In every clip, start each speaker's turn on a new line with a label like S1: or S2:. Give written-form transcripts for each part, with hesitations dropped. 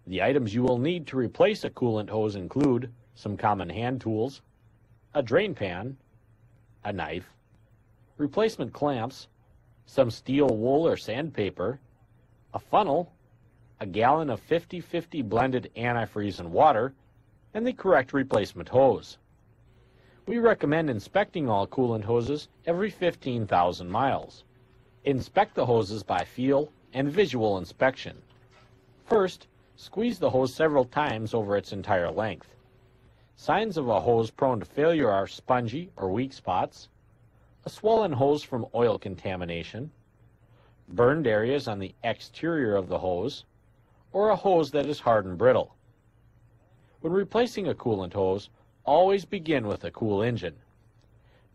S1: The items you will need to replace a coolant hose include some common hand tools, a drain pan, a knife, replacement clamps, some steel wool or sandpaper, a funnel, a gallon of 50-50 blended antifreeze and water, and the correct replacement hose. We recommend inspecting all coolant hoses every 15,000 miles. Inspect the hoses by feel and visual inspection. First, squeeze the hose several times over its entire length. Signs of a hose prone to failure are spongy or weak spots, a swollen hose from oil contamination, burned areas on the exterior of the hose, or a hose that is hard and brittle. When replacing a coolant hose, always begin with a cool engine.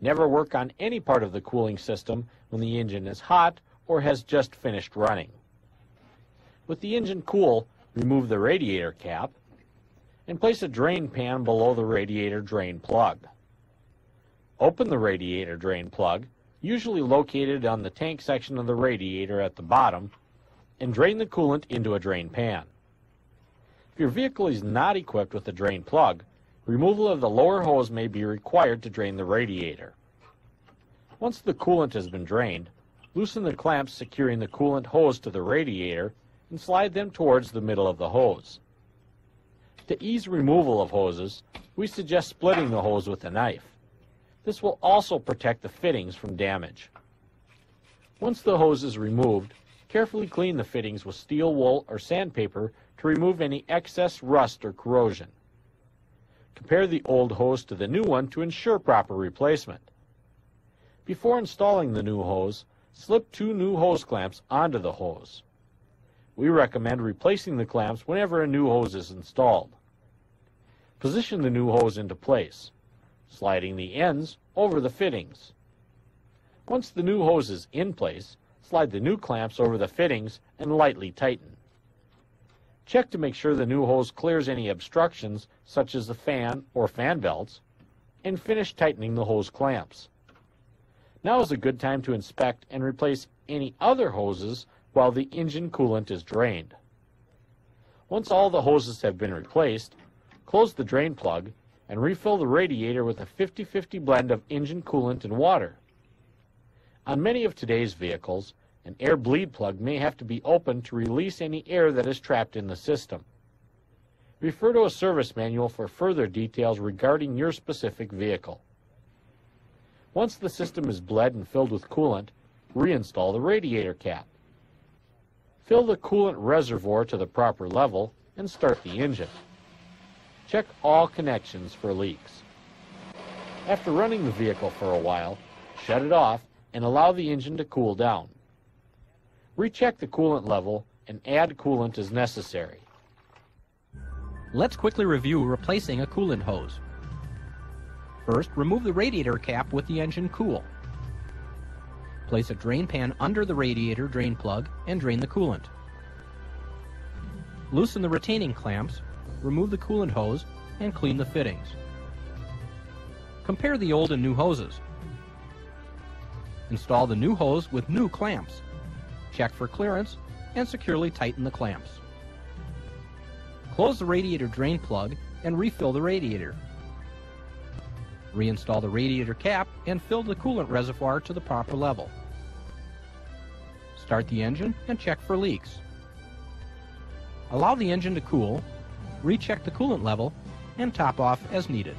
S1: Never work on any part of the cooling system when the engine is hot or has just finished running. With the engine cool, remove the radiator cap and place a drain pan below the radiator drain plug. Open the radiator drain plug, usually located on the tank section of the radiator at the bottom, and drain the coolant into a drain pan. If your vehicle is not equipped with a drain plug, removal of the lower hose may be required to drain the radiator. Once the coolant has been drained, loosen the clamps securing the coolant hose to the radiator and slide them towards the middle of the hose. To ease removal of hoses, we suggest splitting the hose with a knife. This will also protect the fittings from damage. Once the hose is removed, carefully clean the fittings with steel wool or sandpaper to remove any excess rust or corrosion. Compare the old hose to the new one to ensure proper replacement. Before installing the new hose, slip 2 new hose clamps onto the hose. We recommend replacing the clamps whenever a new hose is installed. Position the new hose into place, sliding the ends over the fittings. Once the new hose is in place, slide the new clamps over the fittings and lightly tighten. Check to make sure the new hose clears any obstructions such as the fan or fan belts, and finish tightening the hose clamps. Now is a good time to inspect and replace any other hoses while the engine coolant is drained. Once all the hoses have been replaced, close the drain plug and refill the radiator with a 50-50 blend of engine coolant and water. On many of today's vehicles, an air bleed plug may have to be opened to release any air that is trapped in the system. Refer to a service manual for further details regarding your specific vehicle. Once the system is bled and filled with coolant, reinstall the radiator cap. Fill the coolant reservoir to the proper level and start the engine. Check all connections for leaks. After running the vehicle for a while, shut it off and allow the engine to cool down. Recheck the coolant level and add coolant as necessary.
S2: Let's quickly review replacing a coolant hose. First, remove the radiator cap with the engine cool. Place a drain pan under the radiator drain plug and drain the coolant. Loosen the retaining clamps, remove the coolant hose, and clean the fittings. Compare the old and new hoses. Install the new hose with new clamps. Check for clearance and securely tighten the clamps. Close the radiator drain plug and refill the radiator. Reinstall the radiator cap and fill the coolant reservoir to the proper level. Start the engine and check for leaks. Allow the engine to cool, recheck the coolant level, and top off as needed.